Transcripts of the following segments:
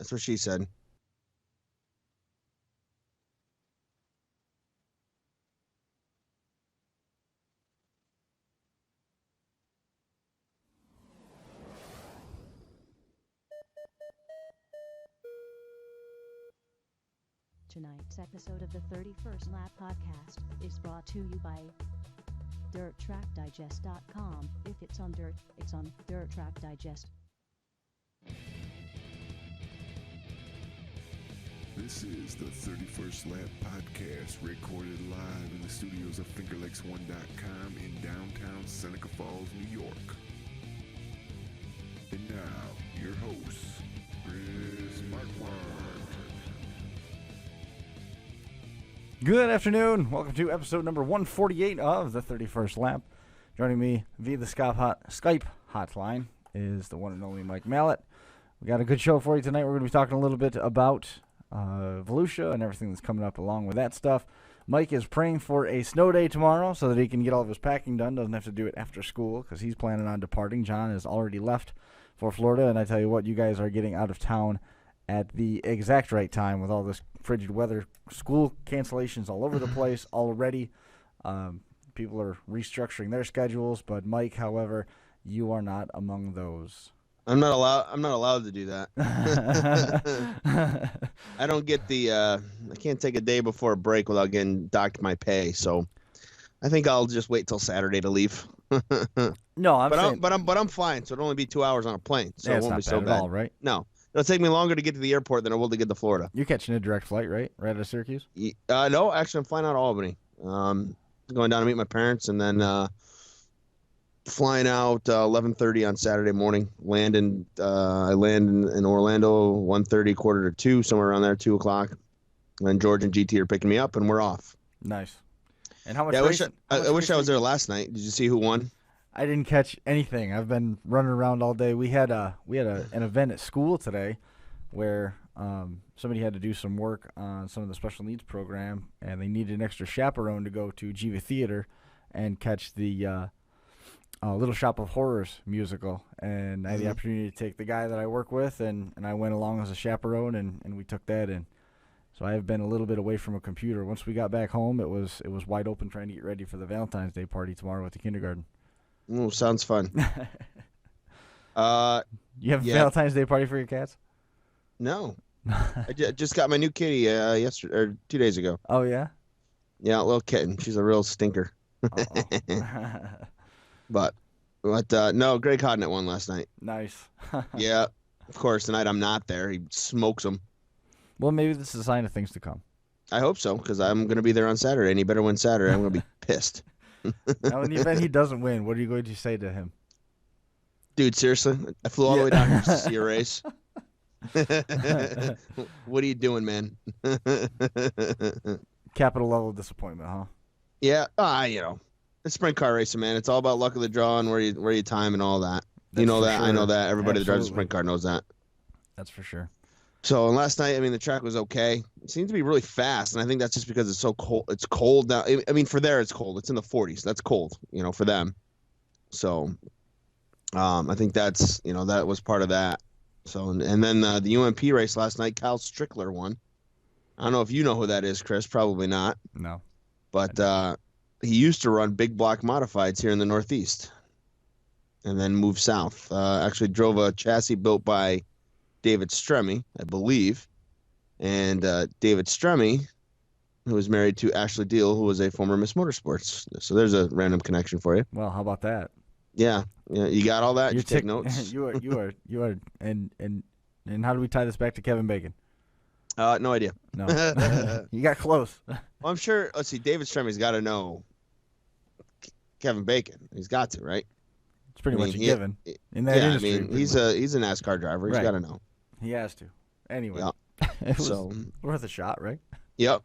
That's what she said. Tonight's episode of the 31st Lap Podcast is brought to you by DirtTrackDigest.com. If it's on dirt, it's on Dirt Track Digest. This is the 31st Lap Podcast, recorded live in the studios of FingerLakes1.com in downtown Seneca Falls, New York. And now, your hosts, Chris Marquardt. Good afternoon. Welcome to episode number 148 of the 31st Lap. Joining me via the Skype hotline is the one and only Mike Mallett. We got a good show for you tonight. We're going to be talking a little bit about Volusia and everything that's coming up along with that stuff. Mike is praying for a snow day tomorrow so that he can get all of his packing done. Doesn't have to do it after school because he's planning on departing. John has already left for Florida, and I tell you what, you guys are getting out of town at the exact right time with all this frigid weather. School cancellations all over the place already. People are restructuring their schedules, but Mike, however, you are not among those. I'm not allowed to do that. I don't get I can't take a day before a break without getting docked my pay. So I think I'll just wait till Saturday to leave. No, I'm fine. So it'll only be 2 hours on a plane. So yeah, it won't be not so bad bad. at all, right? No. It'll take me longer to get to the airport than it will to get to Florida. You're catching a direct flight, right? Right out of Syracuse? No, actually, I'm flying out of Albany. Going down to meet my parents, and then flying out 11:30 on Saturday morning. I land in Orlando 1:30, 1:45, somewhere around there, 2 o'clock. And then George and GT are picking me up, and we're off. Nice. And how much? Yeah, I wish I was there last night. Did you see who won? I didn't catch anything. I've been running around all day. We had an event at school today where somebody had to do some work on some of the special needs program, and they needed an extra chaperone to go to Jiva Theater and catch the Little Shop of Horrors musical. And I had the opportunity to take the guy that I work with, and I went along as a chaperone, and we took that in. So I have been a little bit away from a computer. Once we got back home, it was wide open trying to get ready for the Valentine's Day party tomorrow at the kindergarten. Oh, sounds fun. You have a Valentine's Day party for your cats? No. I just got my new kitty yesterday or 2 days ago. Oh, yeah? Yeah, a little kitten. She's a real stinker. But no, Greg Hodnett won last night. Nice. Yeah, of course. Tonight I'm not there. He smokes them. Well, maybe this is a sign of things to come. I hope so, because I'm going to be there on Saturday, and he better win Saturday. I'm going to be pissed. Now, in the event he doesn't win, what are you going to say to him? Dude, seriously? I flew all the way down here to see a race. What are you doing, man? Capital level disappointment, huh? Yeah, it's sprint car racing, man. It's all about luck of the draw and where you time and all that. That's you know that. sure. I know that. Everybody that drives a Absolutely. sprint car knows that. That's for sure. So last night, the track was okay. It seemed to be really fast, and I think that's just because it's so cold. It's cold now. For there, it's cold. It's in the 40s. That's cold, for them. So, I think that's, that was part of that. So, and then the UMP race last night, Kyle Strickler won. I don't know if you know who that is, Chris. Probably not. No. But he used to run big block modifieds here in the Northeast, and then moved south. Actually drove a chassis built by David Stremme, I believe. And David Stremme, who was married to Ashley Deal, who was a former Miss Motorsports. So there's a random connection for you. Well, how about that? Yeah. You got all that? You take notes? you are. And how do we tie this back to Kevin Bacon? No idea. No. You got close. Well, I'm sure, let's see, David Stremme's got to know Kevin Bacon. He's got to, right? It's pretty much a given in that industry. He's a NASCAR driver. He's got to know. He has to. Anyway, it was worth a shot, right? Yep.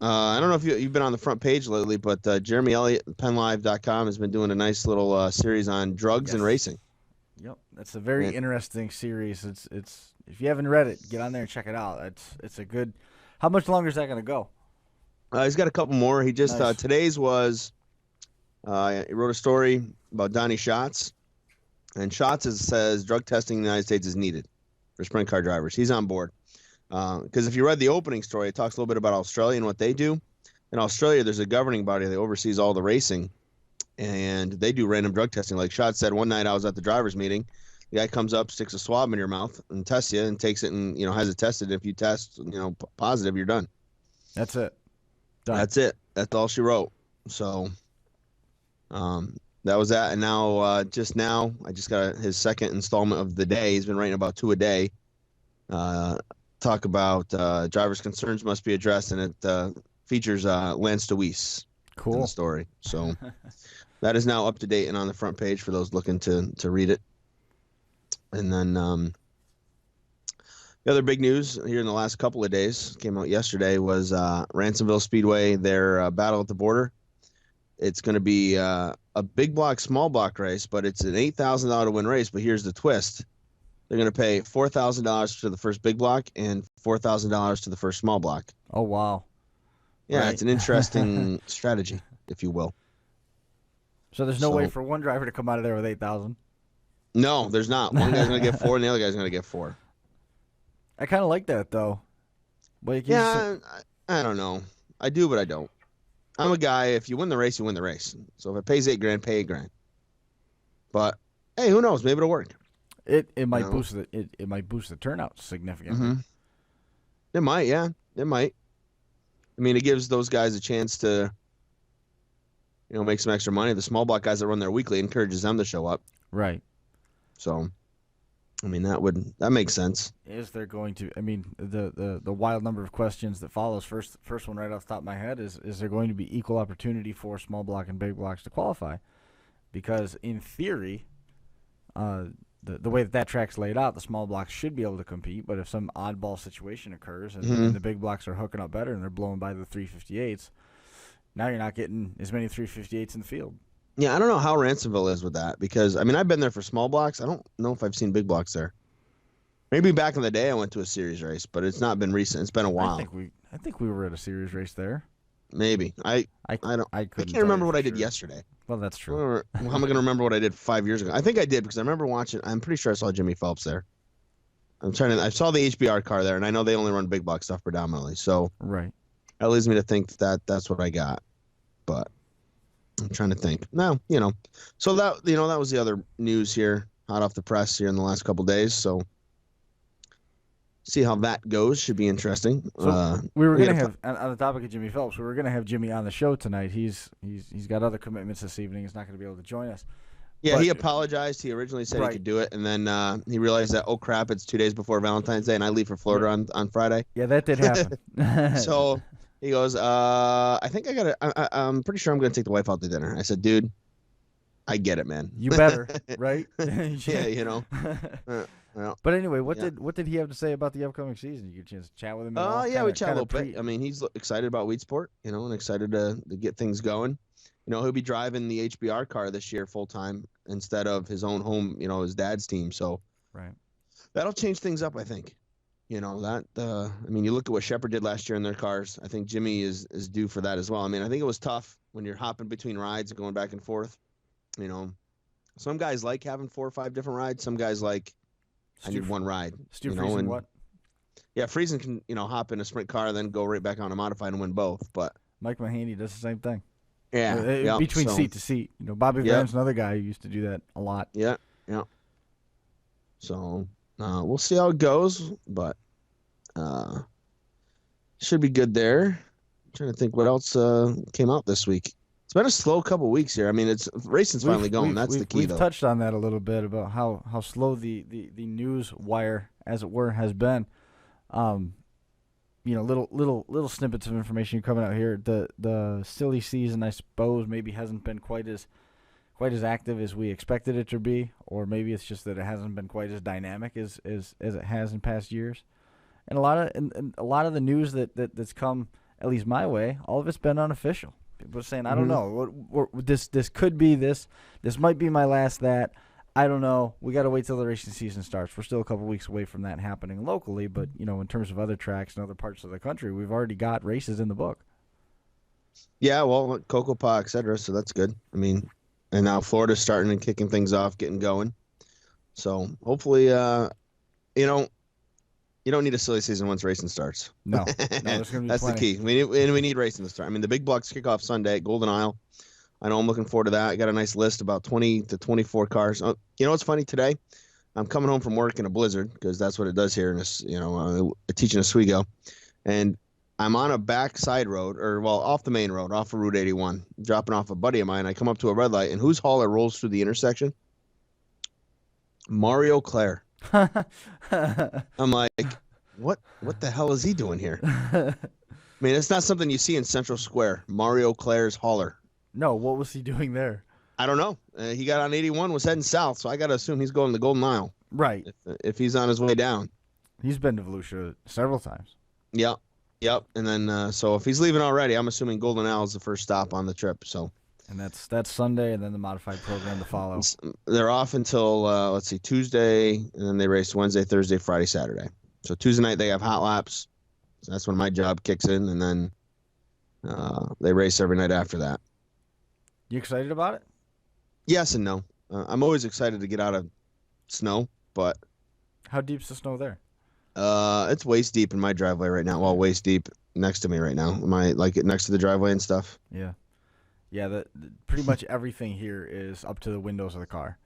I don't know if you've been on the front page lately, but Jeremy Elliott, PennLive.com, has been doing a nice little series on drugs and racing. Yep, that's a very interesting series. It's if you haven't read it, get on there and check it out. It's a good. How much longer is that going to go? He's got a couple more. He just Nice. Today's was he wrote a story about Donnie Schatz, and Schatz says drug testing in the United States is needed. for sprint car drivers. He's on board. Because if you read the opening story, it talks a little bit about Australia and what they do. In Australia, there's a governing body that oversees all the racing, and they do random drug testing. Like Shot said, one night I was at the driver's meeting. The guy comes up, sticks a swab in your mouth, and tests you, and takes it and has it tested. If you test positive, you're done. That's it. Done. That's it. That's all she wrote. So, that was that. And now, I just got his second installment of the day. He's been writing about 2 a day. Talk about drivers' concerns must be addressed, and it features Lance DeWeese in the story. So that is now up to date and on the front page for those looking to read it. And then the other big news here in the last couple of days, came out yesterday, was Ransomville Speedway, their battle at the border. It's going to be a big block, small block race, but it's an $8,000 to win race. But here's the twist. They're going to pay $4,000 to the first big block and $4,000 to the first small block. Oh, wow. Yeah, Right. It's an interesting strategy, if you will. So there's no way for one driver to come out of there with 8,000. No, there's not. One guy's going to get 4 and the other guy's going to get 4. I kind of like that, though. But I don't know. I do, but I don't. I'm a guy, if you win the race, you win the race. So if it pays $8,000, pay $8,000. But, hey, who knows? Maybe it'll work. It might boost it might boost the turnout significantly. Mm-hmm. It might, yeah. It might. I mean, it gives those guys a chance to, make some extra money. The small block guys that run their weekly encourages them to show up. Right. So, I mean, that makes sense. Is there going to? I mean, the wild number of questions that follows. First one right off the top of my head is there going to be equal opportunity for small block and big blocks to qualify? Because in theory, the way that track's laid out, the small blocks should be able to compete. But if some oddball situation occurs and the big blocks are hooking up better and they're blowing by the 358s, now you're not getting as many 358s in the field. Yeah, I don't know how Ransomville is with that because, I mean, I've been there for small blocks. I don't know if I've seen big blocks there. Maybe back in the day I went to a series race, but it's not been recent. It's been a while. I think we were at a series race there. Maybe. I can't remember what I did yesterday. Well, that's true. How am I going to remember what I did 5 years ago? I think I did because I remember watching. I'm pretty sure I saw Jimmy Phelps there. I saw the HBR car there, and I know they only run big block stuff predominantly. So right, that leads me to think that that's what I got. But I'm trying to think. No, So that that was the other news here, hot off the press here in the last couple days. So see how that goes. Should be interesting. So we were gonna have on the topic of Jimmy Phelps. We were gonna have Jimmy on the show tonight. He's got other commitments this evening. He's not gonna be able to join us. Yeah, he apologized. He originally said he could do it, and then he realized that, oh crap, it's 2 days before Valentine's Day, and I leave for Florida on Friday. Yeah, that did happen. So he goes, I think I'm pretty sure I'm gonna take the wife out to dinner. I said, dude, I get it, man. You better, right? Yeah, Well, but anyway, what did he have to say about the upcoming season? You get a chance to chat with him? Yeah, we chat a little bit. I mean, he's excited about Weed Sport, and excited to get things going. He'll be driving the HBR car this year full time instead of his own home, his dad's team. So right, that'll change things up, I think. I mean, you look at what Shepard did last year in their cars. I think Jimmy is due for that as well. I mean, I think it was tough when you're hopping between rides and going back and forth. Some guys like having 4 or 5 different rides. Some guys like, I need one ride. Stu Friesen, what? Yeah, Friesen can, hop in a sprint car and then go right back on a modified and win both. But Mike Mahaney does the same thing. Yeah. Between seat to seat. Bobby Vann's another guy who used to do that a lot. Yeah. So we'll see how it goes, but should be good there. I'm trying to think what else came out this week. It's been a slow couple weeks here. I mean, racing's finally going. That's the key, though. We've touched on that a little bit about how slow the news wire, as it were, has been. Little snippets of information coming out here. The silly season, I suppose, maybe hasn't been quite as active as we expected it to be, or maybe it's just that it hasn't been quite as dynamic as it has in past years. And a lot of the news that's come, at least my way, all of it's been unofficial. People are saying, I don't know, this could be this might be my last that. I don't know. We got to wait till the racing season starts. We're still a couple weeks away from that happening locally, but in terms of other tracks and other parts of the country, we've already got races in the book. Yeah, well, Cocoa Paw, et cetera, so that's good. I mean, and now Florida's starting and kicking things off, getting going. So hopefully, You don't need a silly season once racing starts. No, there's going to be That's plenty. the key. We need racing to start. I mean, the big bucks kick off Sunday at Golden Isle. I know I'm looking forward to that. I got a nice list, about 20 to 24 cars. Oh, you know what's funny today? I'm coming home from work in a blizzard because that's what it does here. I teach in Oswego, and I'm on a back side road, off the main road, off of Route 81, dropping off a buddy of mine. I come up to a red light, and whose hauler rolls through the intersection? Mario Claire. I'm like, what the hell is he doing here? I mean, it's not something you see in Central Square. Mario Claire's hauler. No, what was he doing there? I don't know. He got on 81, was heading south, so I got to assume he's going to Golden Isle. Right. If he's on his way down. He's been to Volusia several times. Yep. And then, so if he's leaving already, I'm assuming Golden Isle is the first stop on the trip. So. And that's Sunday, and then the modified program to follow. They're off until Tuesday, and then they race Wednesday, Thursday, Friday, Saturday. So Tuesday night they have hot laps. So that's when my job kicks in, and then they race every night after that. You excited about it? Yes and no. I'm always excited to get out of snow, but how deep's the snow there? It's waist deep in my driveway right now. Well, waist deep next to me right now. Am I next to the driveway and stuff? Yeah. Yeah, pretty much everything here is up to the windows of the car.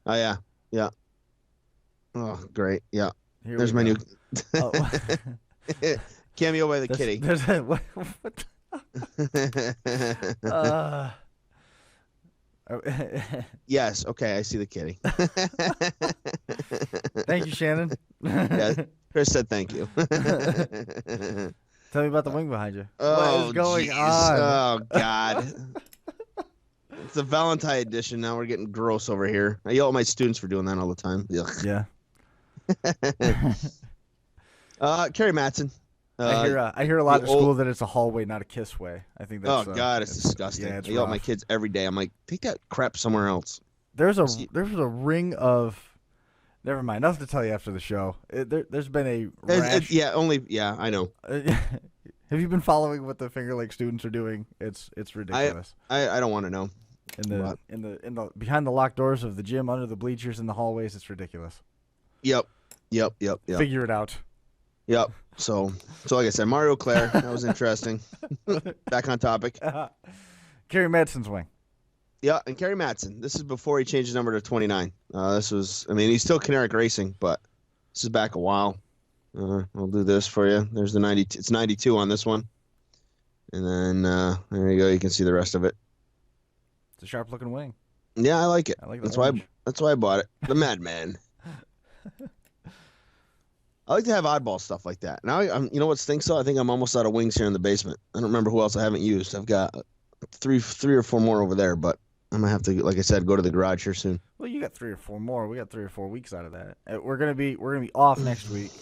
Oh, yeah. Oh, great. Yeah. Here There's my new cameo by the kitty. There's a, what Yes, okay, I see the kitty. Thank you, Shannon. Yeah, Chris said thank you. Tell me about the wing behind you. Oh, what is going geez. on? Oh, God. It's the Valentine edition. Now we're getting gross over here. I yell at my students for doing that all the time. Ugh. Yeah. Carrie Matson. I hear a lot at school that it's a hallway, not a kiss way. I think that's. Oh God, it's disgusting. Yeah, it's I yell at rough. my kids every day. I'm like, take that crap somewhere else. There's a ring of. Never mind. Nothing to tell you after the show. There's been a rash. I know. Have you been following what the Finger Lake students are doing? It's ridiculous. I don't want to know. In the behind the locked doors of the gym, under the bleachers, in the hallways, it's ridiculous. Yep. Figure it out. Yep. So like I said, Mario Claire, that was interesting. Back on topic. Kerry Madsen's wing. Yeah, and Kerry Matson. This is before he changed his number to 29. He's still Caneric Racing, but this is back a while. I'll do this for you. There's the 92. It's 92 on this one. And then there you go. You can see the rest of it. It's a sharp looking wing. Yeah, I like it. I like that's why I bought it. The Madman. I like to have oddball stuff like that. Now, you know what stinks though? I think I'm almost out of wings here in the basement. I don't remember who else I haven't used. I've got three or four more over there, but I'm gonna have to, like I said, go to the garage here soon. Well, you got 3 or 4 more. We got 3 or 4 weeks out of that. We're gonna be off next week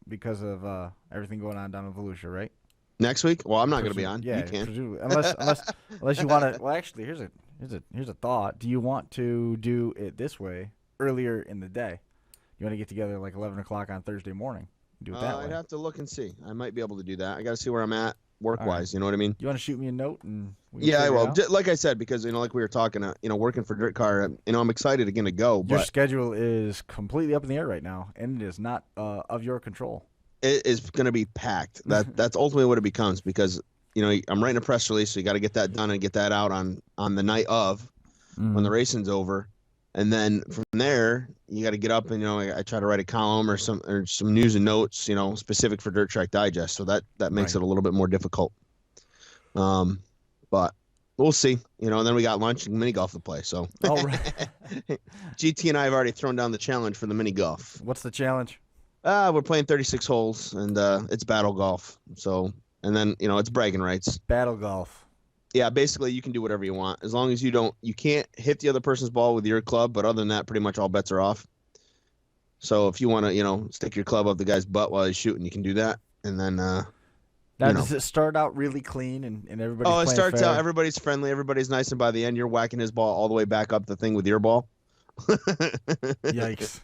because of everything going on down in Volusia, right? Next week? Well, I'm not gonna be on. Yeah, you can. unless you want to. Well, actually, here's a thought. Do you want to do it this way earlier in the day? You want to get together like 11 o'clock on Thursday morning? Do it that way. I'd have to look and see. I might be able to do that. I got to see where I'm at work-wise. Right. You know what I mean? You want to shoot me a note and we can yeah, I figure it will. out? Like I said, because like we were talking, working for Dirt Car, I'm excited again to go. Your but schedule is completely up in the air right now, and it is not of your control. it is going to be packed. That's ultimately what it becomes because I'm writing a press release, so you got to get that done and get that out on the night of when the racing's over. And then from there, you got to get up and I try to write a column or some news and notes, specific for Dirt Track Digest. So that makes it a little bit more difficult. But we'll see. And then we got lunch and mini golf to play. So All right. GT and I have already thrown down the challenge for the mini golf. What's the challenge? We're playing 36 holes and it's battle golf. So and then it's bragging rights. Battle golf. Yeah, basically you can do whatever you want as long as you can't hit the other person's ball with your club, but other than that, pretty much all bets are off. So if you want to, stick your club up the guy's butt while he's shooting, you can do that. And then, now, does it start out really clean and everybody's it playing starts fair? out, everybody's friendly, everybody's nice, and by the end, you're whacking his ball all the way back up the thing with your ball. Yikes.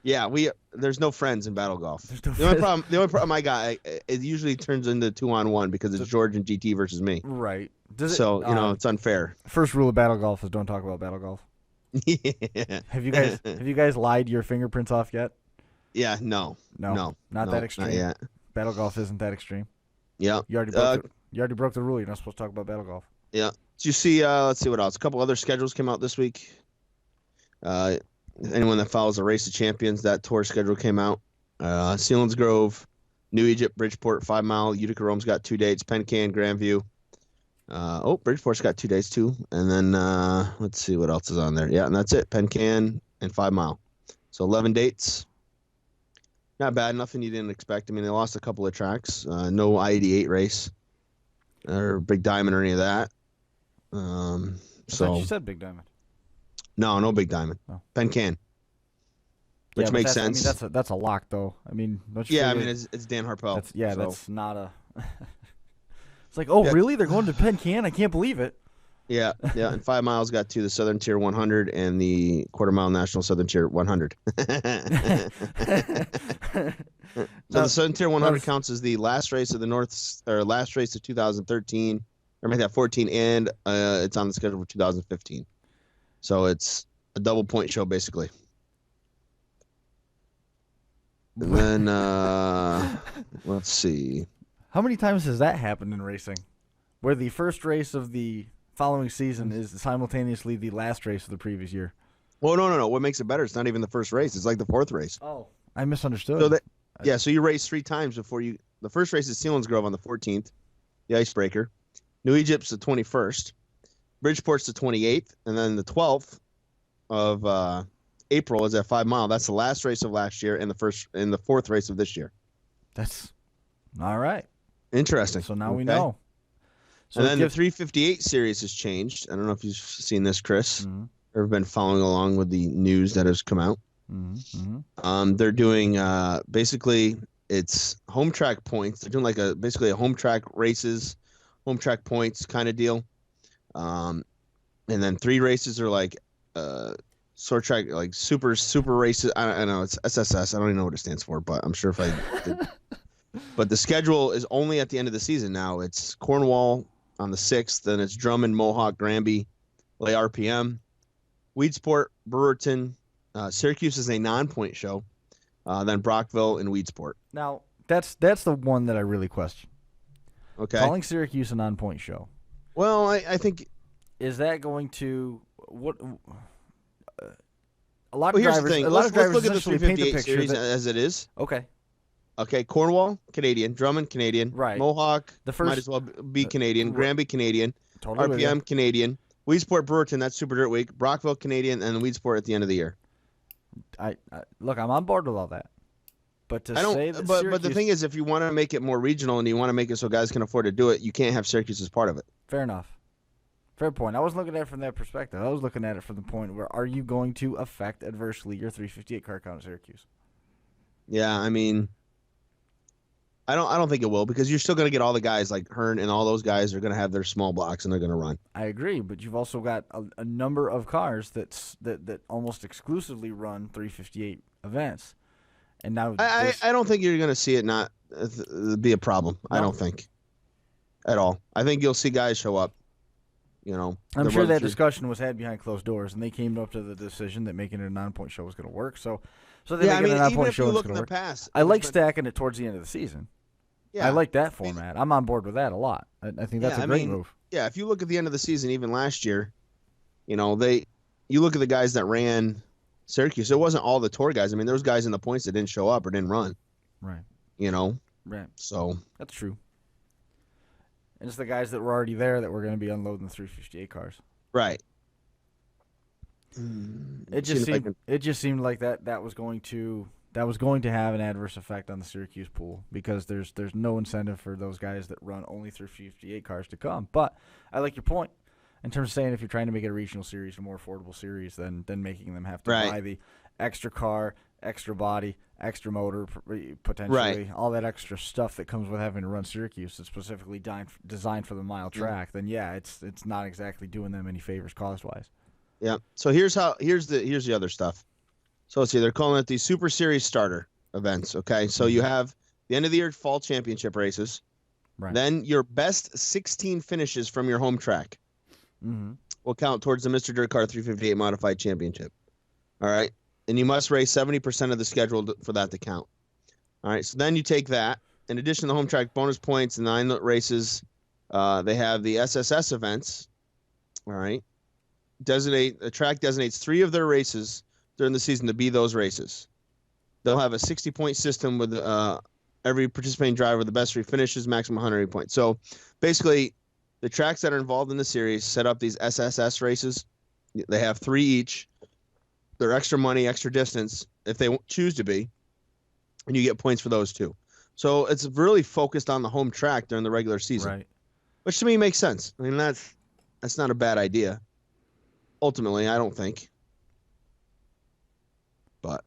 Yeah, there's no friends in battle golf. There's no The only problem I got, it usually turns into 2-on-1 because it's George and GT versus me. Right. So it's unfair. First rule of battle golf is don't talk about battle golf. Yeah. Have you guys lied your fingerprints off yet? Yeah, no, Not that extreme. Not yet. Battle golf isn't that extreme. Yeah. You already broke the rule. You're not supposed to talk about battle golf. Yeah. Did you see? Let's see what else. A couple other schedules came out this week. Anyone that follows the Race of Champions, that tour schedule came out. Sealands Grove, New Egypt, Bridgeport, 5 Mile, Utica Rome's got 2 dates, Pencan, Grandview. Bridgeport's got 2 days too. And then let's see what else is on there. Yeah, and that's it. Pencan and 5 Mile. So 11 dates. Not bad. Nothing you didn't expect. I mean, they lost a couple of tracks. No I-88 race or Big Diamond or any of that. I thought you said Big Diamond. No Big Diamond. Oh. Pencan. Which makes sense. I mean, that's a lock, though. I mean, don't you yeah, I figure- mean, it's Dan Harpel. That's not a. It's like, oh, really? They're going to Pencan? I can't believe it. Yeah. And 5 Miles got to the Southern Tier 100 and the Quarter Mile National Southern Tier 100. So the Southern Tier 100 counts as the last race of last race of 2013, or make that 14, and it's on the schedule for 2015. So it's a double point show basically. And then let's see. How many times has that happened in racing, where the first race of the following season is simultaneously the last race of the previous year? Well, no. What makes it better? It's not even the first race. It's like the 4th race. Oh, I misunderstood. So so you race 3 times before you. The first race is Sealands Grove on the 14th, the Icebreaker. New Egypt's the 21st. Bridgeport's the 28th, and then the 12th of April is at 5 Mile. That's the last race of last year and the 4th race of this year. That's all right. Interesting. So now we know. So and then the 358 series has changed. I don't know if you've seen this, Chris, or been following along with the news that has come out. They're doing basically it's home track points. They're doing basically a home track races, home track points kind of deal. And then 3 races are like short track, like super races. I know it's SSS. I don't even know what it stands for, but I'm sure if I did. But the schedule is only at the end of the season now. It's Cornwall on the 6th, then it's Drummond, Mohawk, Granby, Lay RPM, Weedsport, Brewerton. Syracuse is a non-point show. Then Brockville and Weedsport. Now, that's the one that I really question. Okay. Calling Syracuse a non-point show. Well, I think... Is that going to... what? A Well, lot of here's drivers, the thing. A lot Let's of drivers look at the essentially paint the 358 picture series that, as it is. Okay, Cornwall, Canadian. Drummond, Canadian. Right. Mohawk, The first- might as well be Canadian. Granby, Canadian. totally with RPM, you. Canadian. Weedsport, Brewerton, that's Super Dirt Week. Brockville, Canadian, and Weedsport at the end of the year. Look, I'm on board with all that. But to say that but the thing is, if you want to make it more regional and you want to make it so guys can afford to do it, you can't have Syracuse as part of it. Fair enough. Fair point. I wasn't looking at it from that perspective. I was looking at it from the point where are you going to affect adversely your 358 car count at Syracuse? Yeah, I mean, I don't think it will, because you're still going to get all the guys like Hearn and all those guys are going to have their small blocks and they're going to run. I agree, but you've also got a number of cars that almost exclusively run 358 events. And now I don't think you're going to see it not be a problem. No. I don't think at all. I think you'll see guys show up. I'm sure that discussion was had behind closed doors, and they came up to the decision that making it a non-point show was going to work. So they make it a non-point show was going to work. Past, I like stacking it towards the end of the season. Yeah, I like that format. I'm on board with that a lot. I think that's a great move. Yeah, if you look at the end of the season, even last year, you look at the guys that ran Syracuse. It wasn't all the tour guys. I mean, there was guys in the points that didn't show up or didn't run. Right. Right. So that's true. And it's the guys that were already there that were going to be unloading the 358 cars. Right. It just seemed like that was going to have an adverse effect on the Syracuse pool, because there's no incentive for those guys that run only 358 cars to come. But I like your point in terms of saying if you're trying to make it a regional series, a more affordable series, then making them have to buy the extra car, extra body, extra motor, potentially all that extra stuff that comes with having to run Syracuse that's specifically designed for the mile track, then it's not exactly doing them any favors cost wise. Yeah. So here's the other stuff. So let's see, they're calling it the Super Series starter events. Okay. So you have the end of the year fall championship races. Right. Then your best 16 finishes from your home track will count towards the Mr. Dirt Car 358 Modified Championship. All right. and you must race 70% of the schedule for that to count. All right, so then you take that. In addition to the home track bonus points and 9 races, they have the SSS events. All right, the track designates 3 of their races during the season to be those races. They'll have a 60-point system with every participating driver with the best 3 finishes, maximum 180 points. So basically, the tracks that are involved in the series set up these SSS races. They have 3 each. They're extra money, extra distance, if they choose to be, and you get points for those too. So it's really focused on the home track during the regular season, Right. which to me makes sense. I mean, that's not a bad idea. Ultimately, I don't think. But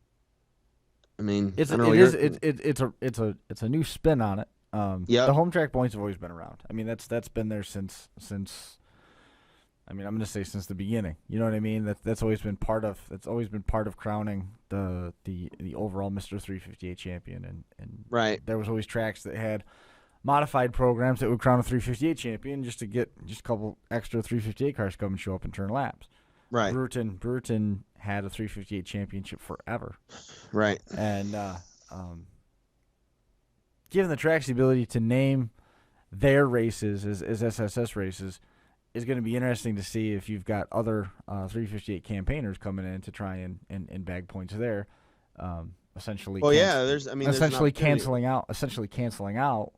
I mean, It's I don't know, it's a new spin on it. Yeah. The home track points have always been around. I mean, that's been there since. I mean, I'm going to say since the beginning. You know what I mean? That's always been part of. That's always been part of crowning the overall Mr. 358 champion. And right. there was always tracks that had modified programs that would crown a 358 champion just to get just a couple extra 358 cars come and show up and turn laps. Right. Brewerton had a 358 championship forever. Right. And given the tracks the ability to name their races as SSS races, is going to be interesting to see if you've got other 358 campaigners coming in to try and bag points there. Essentially, well, yeah, there's canceling out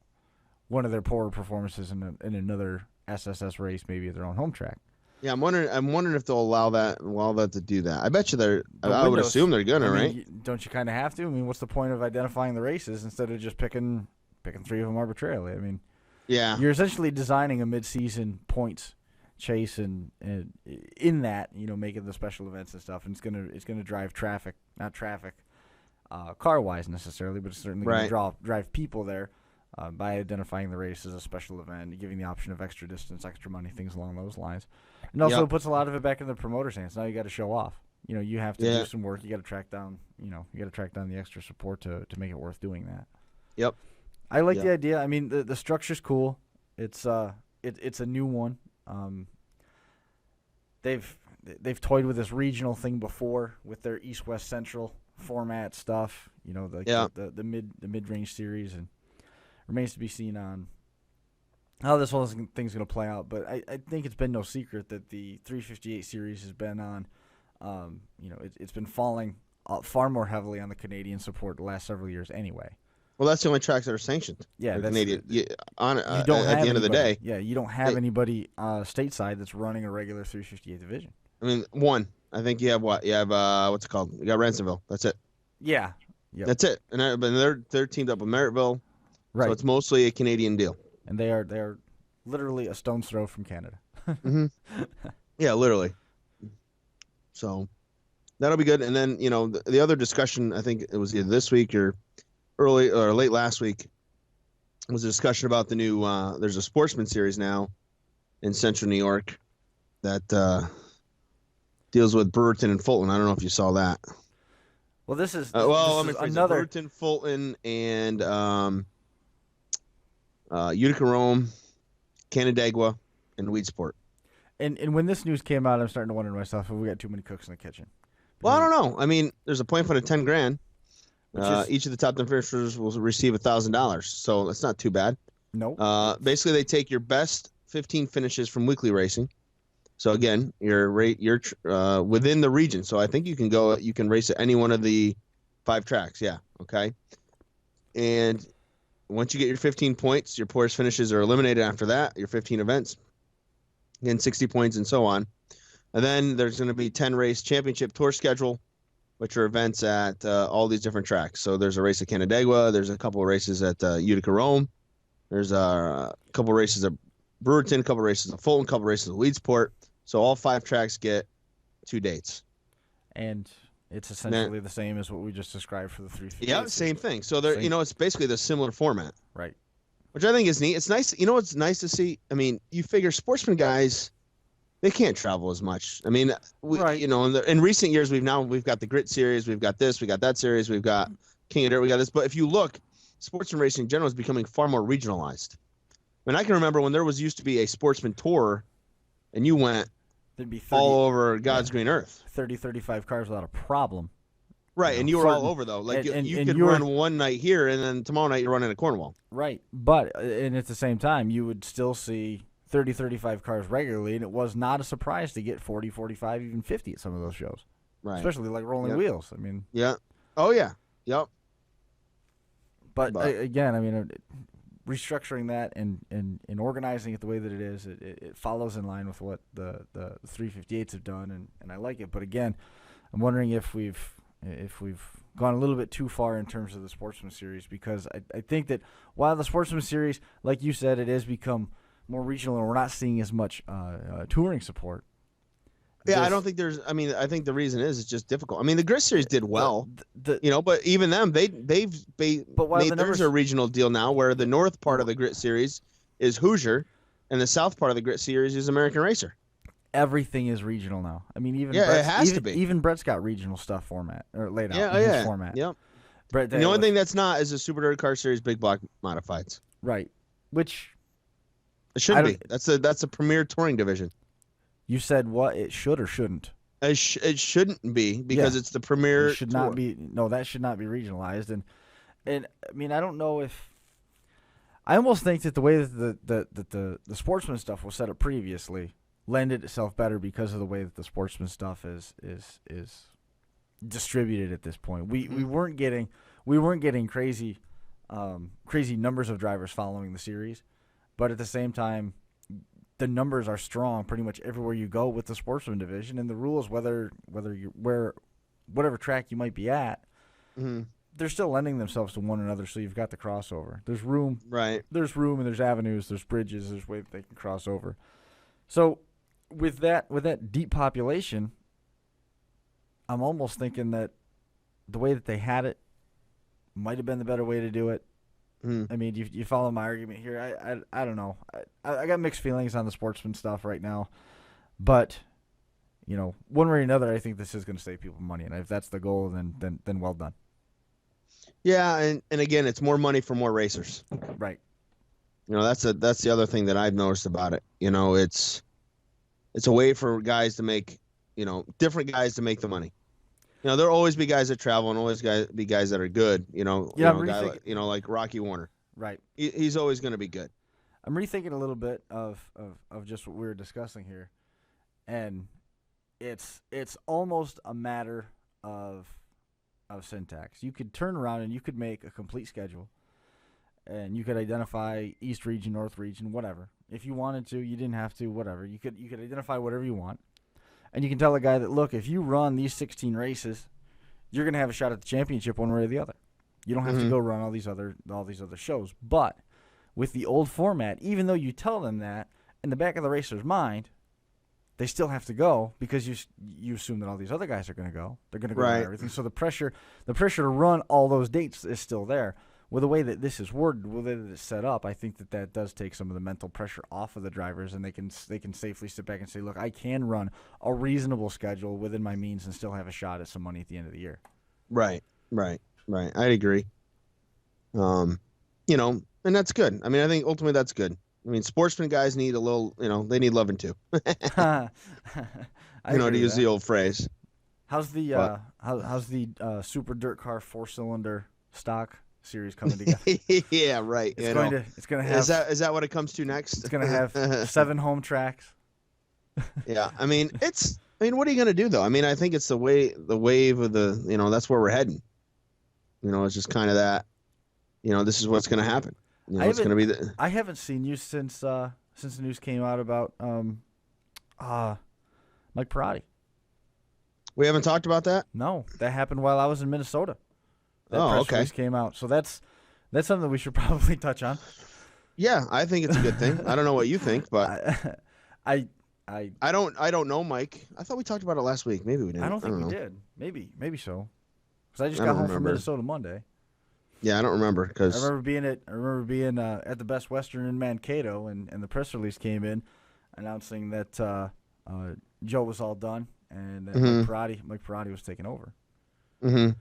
one of their poorer performances in another SSS race, maybe at their own home track. Yeah, I'm wondering if they'll allow that to do that. I bet you I would assume they're gonna, right? Don't you kind of have to? I mean, what's the point of identifying the races instead of just picking 3 of them arbitrarily? I mean, yeah, you're essentially designing a mid-season points chase and in that, you know, making the special events and stuff, and it's gonna drive traffic, not traffic car wise necessarily, but it's certainly gonna drive people there by identifying the race as a special event, giving the option of extra distance, extra money, things along those lines. And also puts a lot of it back in the promoter's hands. Now you got to show off. You know, you have to do some work. You got to track down. You know, you got to track down the extra support to make it worth doing that. Yep. I like the idea. I mean, the structure's cool. It's a new one. They've toyed with this regional thing before with their East West Central format stuff. You know, the mid range series, and remains to be seen on how this whole thing's going to play out. But I think it's been no secret that the 358 series has been on. You know, it's been falling far more heavily on the Canadian support the last several years anyway. Well, that's the only tracks that are sanctioned. Yeah, that's Canadian. you don't at the end of the day. Yeah, you don't have anybody stateside that's running a regular 358 division. I mean, one. I think you have what? You have what's it called? You got Ransomville. That's it. Yeah. Yep. That's it. And they're teamed up with Merrittville. Right. So it's mostly a Canadian deal. And they are literally a stone's throw from Canada. Mm-hmm. Yeah, literally. So that'll be good. And then, you know, the other discussion, I think it was either this week or late last week, was a discussion about the new there's a sportsman series now in Central New York that deals with Brewerton and Fulton. I don't know if you saw that. Well, this is another Brewerton, Fulton, and Utica Rome, Canandaigua, and Weedsport. And when this news came out, I'm starting to wonder to myself if we got too many cooks in the kitchen. Well, I don't know. I mean, there's a point fund of $10,000. Each of the top 10 finishers will receive $1,000, so that's not too bad. Nope. Basically, they take your best 15 finishes from weekly racing. So again, you're within the region. So I think you can race at any one of the 5 tracks. Yeah. Okay. And once you get your 15 points, your poorest finishes are eliminated after that. Your 15 events, again 60 points and so on. And then there's going to be 10 race championship tour schedule, which are events at all these different tracks. So there's a race at Canandaigua. There's a couple of races at Utica Rome. There's a couple of races at Brewerton, a couple of races at Fulton, a couple of races at Weedsport. So all 5 tracks get 2 dates. And it's essentially the same as what we just described for the 358. Yeah, same thing. So they're, it's basically the similar format. Right. Which I think is neat. It's nice. You know what's nice to see? I mean, you figure sportsman guys, they can't travel as much. I mean, in recent years, we've got the Grit Series, we've got this, we got that series, we've got King of Dirt, we got this. But if you look, sportsman racing in general is becoming far more regionalized. I mean, I can remember when there used to be a sportsman tour, and you went there'd be 30, all over God's green earth. 35 cars without a problem. Right, and you were all over though. Like you could run one night here, and then tomorrow night you're running at Cornwall. Right, but and at the same time, you would still see 30, 35 cars regularly, and it was not a surprise to get 40, 45, even 50 at some of those shows. Right. Especially like Rolling Wheels. I mean. Yeah. Oh yeah. Yep. But again, I mean, restructuring that and organizing it the way that it is, it follows in line with what the 358s have done, and I like it. But again, I'm wondering if we've gone a little bit too far in terms of the Sportsman Series, because I think that while the Sportsman Series, like you said, it has become more regional and we're not seeing as much touring support. Yeah, I don't think there's. I mean, I think the reason is it's just difficult. I mean, the Grit Series did well, but even them, they've made theirs a regional deal now, where the north part of the Grit Series is Hoosier, and the south part of the Grit Series is American Racer. Everything is regional now. I mean, even it has to be. Even Brett's got regional stuff format or laid out in his format. Yep. Brett, the only thing that's not is the Super Dirt Car Series Big Block Modifieds. Right. Which it shouldn't be. That's a premier touring division. You said what? It should or shouldn't? It shouldn't be, because it's the premier. It should not be. No, that should not be regionalized. And I mean, I don't know if. I almost think that the way that the Sportsman stuff was set up previously lended itself better because of the way that the Sportsman stuff is distributed at this point. We weren't getting crazy numbers of drivers following the series, but at the same time, the numbers are strong pretty much everywhere you go with the Sportsman division, and the rules, whether whatever track you might be at, they're still lending themselves to one another. So you've got the crossover. There's room, right? There's room, and there's avenues, there's bridges, there's ways they can cross over. So with that deep population, I'm almost thinking that the way that they had it might have been the better way to do it. I mean, you follow my argument here. I don't know. I got mixed feelings on the Sportsman stuff right now, but one way or another, I think this is going to save people money, and if that's the goal, then well done. Yeah, and again, it's more money for more racers. Right. That's the other thing that I've noticed about it. It's a way for guys to make, different guys to make the money. There'll always be guys that travel and always be guys that are good. Like Rocky Warner. Right. He's always going to be good. I'm rethinking a little bit of just what we were discussing here, and it's almost a matter of syntax. You could turn around and you could make a complete schedule, and you could identify East Region, North Region, whatever. If you wanted to, you didn't have to. Whatever. You could identify whatever you want. And you can tell a guy that, look, if you run these 16 races, you're going to have a shot at the championship one way or the other. You don't have to go run all these other shows. But with the old format, even though you tell them that, in the back of the racer's mind, they still have to go because you assume that all these other guys are going to go. They're going to go and everything. So the pressure to run all those dates is still there. With the way that this is worded, with the way that it's set up, I think that does take some of the mental pressure off of the drivers, and they can safely sit back and say, look, I can run a reasonable schedule within my means and still have a shot at some money at the end of the year. Right. I agree. And that's good. I mean, I think ultimately that's good. I mean, Sportsman guys need a little, they need loving too. To use the old phrase. How's the Super Dirt Car 4-cylinder stock series coming together? Yeah, right. It's going to have. Is that what it comes to next? It's going to have 7 home tracks. Yeah, I mean, what are you going to do though? I mean, I think it's the wave of the, that's where we're heading. It's just kind of that, this is what's going to happen. It's going to be I haven't seen you since the news came out about Mike Perotti. We haven't talked about that? No, that happened while I was in Minnesota. That press release came out. So that's something that we should probably touch on. Yeah, I think it's a good thing. I don't know what you think, but I don't know, Mike. I thought we talked about it last week. Maybe we didn't. I don't think we did. Maybe so. Because I just got home from Minnesota Monday. Yeah, I don't remember because I remember being at the Best Western in Mankato, and the press release came in announcing that Joe was all done and that Mike Perotti was taking over. Mm-hmm.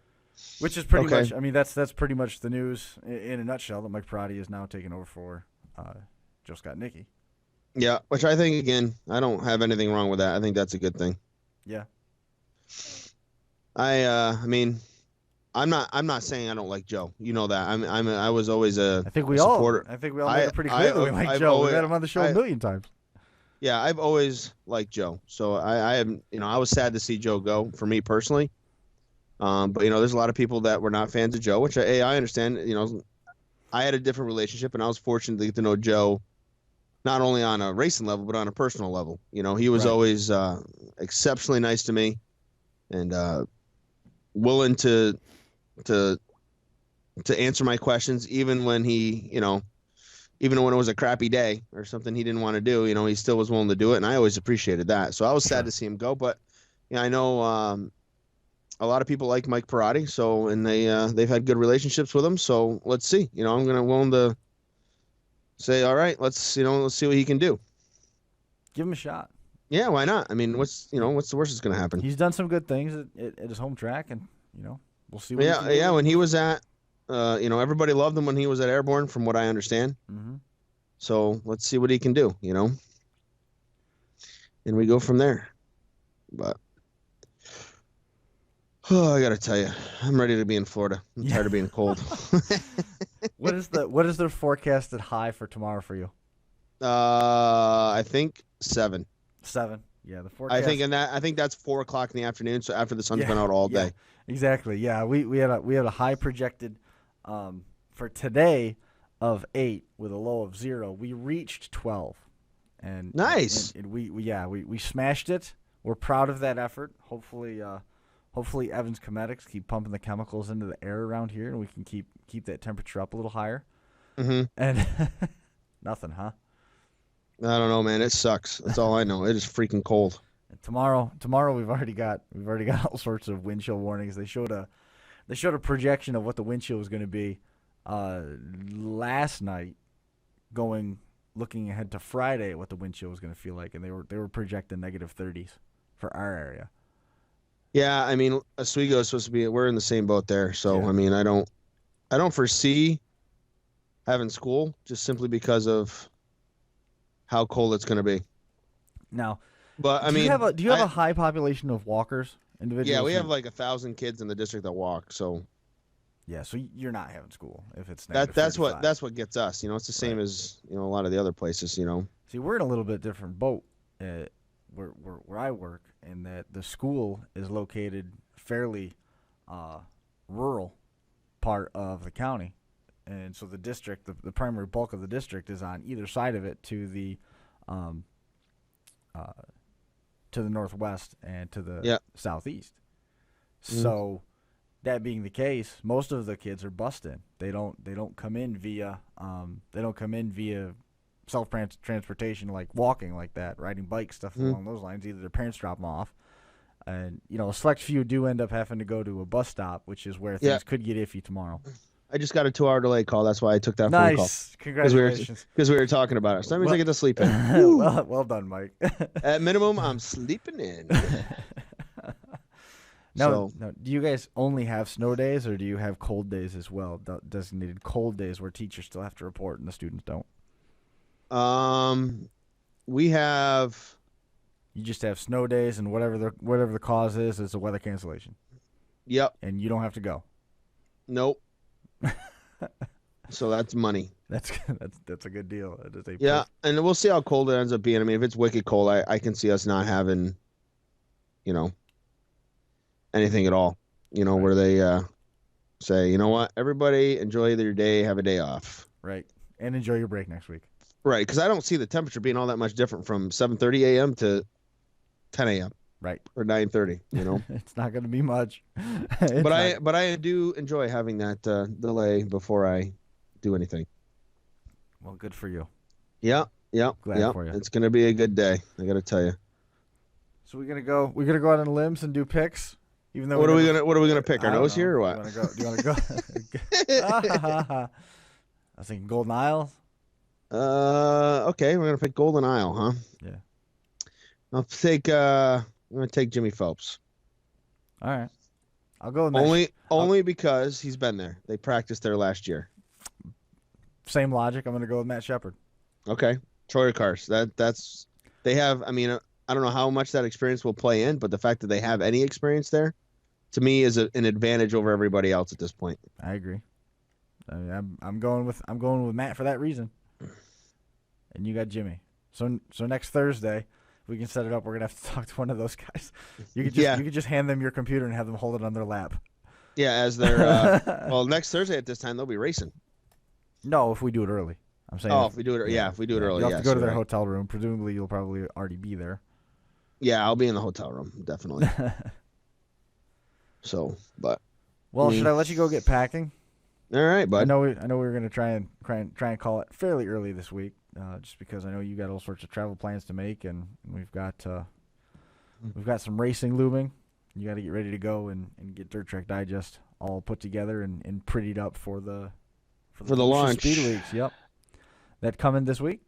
Which is pretty much. I mean, that's pretty much the news in a nutshell. That Mike Perotti is now taking over for Joe Scott Nicky. Yeah, which I think, again, I don't have anything wrong with that. I think that's a good thing. Yeah. I mean, I'm not saying I don't like Joe. You know that. I was always a supporter. I think we all made it pretty clear that we like Joe. We've had him on the show a million times. Yeah, I've always liked Joe. So I am, I was sad to see Joe go for me personally. But there's a lot of people that were not fans of Joe, which I understand. I had a different relationship, and I was fortunate to get to know Joe, not only on a racing level but on a personal level. He was always exceptionally nice to me, and willing to answer my questions, even when even when it was a crappy day or something he didn't want to do. He still was willing to do it, and I always appreciated that. So I was sad to see him go, but I know a lot of people like Mike Perotti, so and they've had good relationships with him. So let's see. I'm willing to say, all right, let's see what he can do. Give him a shot. Yeah, why not? I mean, what's the worst that's going to happen? He's done some good things at his home track, and we'll see. What yeah. When he was at, everybody loved him when he was at Airborne, from what I understand. Mm-hmm. So let's see what he can do. And we go from there. But I got to tell you, I'm ready to be in Florida. I'm tired of being cold. What is the forecasted high for tomorrow for you? I think 7. 7. Yeah, the forecast. I think that's 4:00 in the afternoon. So after the sun's been out all day. Exactly. Yeah, we had a high projected for today of 8 with a low of 0. We reached 12, and nice. And we smashed it. We're proud of that effort. Hopefully Evans Cometics keep pumping the chemicals into the air around here, and we can keep that temperature up a little higher. Mm-hmm. And nothing, huh? I don't know, man. It sucks. That's all I know. It is freaking cold. And tomorrow we've already got all sorts of wind chill warnings. They showed a projection of what the wind chill was going to be last night, looking ahead to Friday at what the wind chill was going to feel like, and they were projecting negative 30s for our area. Yeah, I mean, Oswego is supposed to be. We're in the same boat there, so yeah. I mean, I don't foresee having school just simply because of how cold it's going to be. Now, but do you have a high population of walkers, individuals? Yeah, we have like 1,000 kids in the district that walk. So yeah, so you're not having school if it's that's what gets us. It's the same as a lot of the other places. See, we're in a little bit different boat where I work, in that the school is located fairly rural part of the county. And so the district, the primary bulk of the district, is on either side of it to the northwest and to the southeast. Mm-hmm. So that being the case, most of the kids are bused in. They don't come in via self-transportation, like walking like that, riding bikes, stuff along those lines. Either their parents drop them off, and a select few do end up having to go to a bus stop, which is where things could get iffy tomorrow. I just got a 2-hour delay call. That's why I took that phone call. Nice. Congratulations. Because we were talking about it. So that means I get to sleep in. well done, Mike. At minimum, I'm sleeping in. Now, do you guys only have snow days, or do you have cold days as well? Designated cold days where teachers still have to report and the students don't? We have. You just have snow days, and whatever the cause is a weather cancellation. Yep. And you don't have to go. Nope. So that's money. That's a good deal. And we'll see how cold it ends up being. I mean, if it's wicked cold, I can see us not having, anything at all. Right. Where they say, you know what, everybody enjoy your day, have a day off. Right. And enjoy your break next week. Right, because I don't see the temperature being all that much different from 7:30 a.m. to 10 a.m. Right. Or 9:30. It's not going to be much. But I do enjoy having that delay before I do anything. Well, good for you. Yeah. Glad for you. It's going to be a good day, I got to tell you. So we're gonna go out on limbs and do picks. Even though what are we gonna pick? Our nose here or what? Do you want to go? I was thinking Golden Isle. Okay, we're gonna pick Golden Isle, huh? Yeah. I'm gonna take Jimmy Phelps. All right. I'll go with only because he's been there. They practiced there last year. Same logic. I'm gonna go with Matt Shepard. Okay. Troyer cars. That's they have. I mean, I don't know how much that experience will play in, but the fact that they have any experience there to me is an advantage over everybody else at this point. I agree. I mean, I'm going with Matt for that reason. And you got Jimmy. So next Thursday, we can set it up. We're gonna have to talk to one of those guys. You could just hand them your computer and have them hold it on their lap. Yeah, as they're well, next Thursday at this time they'll be racing. No, if we do it early. I'm saying. Oh, if we do it, if we do it early, you'll have to go to their right. hotel room. Presumably, you'll probably already be there. Yeah, I'll be in the hotel room definitely. So, but well, should I let you go get packing? All right, bud. I know we were gonna try and call it fairly early this week, just because I know you got all sorts of travel plans to make, and we've got some racing looming. You got to get ready to go and get Dirt Track Digest all put together and prettied up for the launch Speed Weeks. Yep, that coming this week.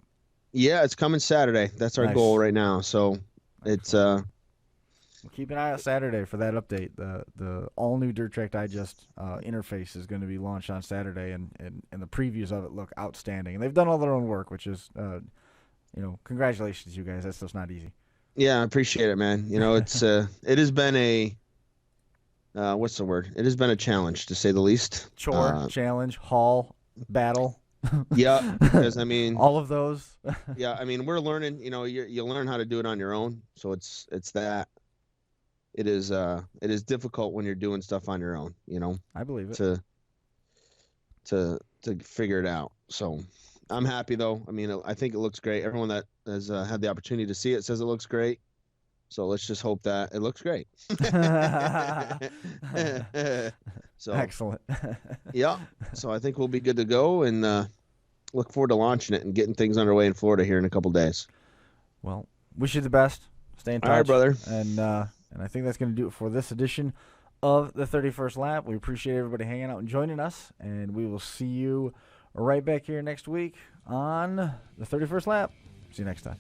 Yeah, it's coming Saturday. That's our goal right now. So it's We'll keep an eye out Saturday for that update. The all new Dirt Track Digest interface is going to be launched on Saturday, and the previews of it look outstanding. And they've done all their own work, which is, congratulations, you guys. That stuff's not easy. Yeah, I appreciate it, man. It's it has been a what's the word? It has been a challenge to say the least. Chore, challenge, haul, battle. Yeah, because I mean, all of those. Yeah, I mean, we're learning. You learn how to do it on your own. So it's that. It is difficult when you're doing stuff on your own. I believe it. To figure it out. So I'm happy though. I mean, I think it looks great. Everyone that has had the opportunity to see it says it looks great. So let's just hope that it looks great. So excellent. Yeah. So I think we'll be good to go, and look forward to launching it and getting things underway in Florida here in a couple days. Well, wish you the best. Stay in touch. All right, brother. And I think that's going to do it for this edition of the 31st Lap. We appreciate everybody hanging out and joining us, and we will see you right back here next week on the 31st Lap. See you next time.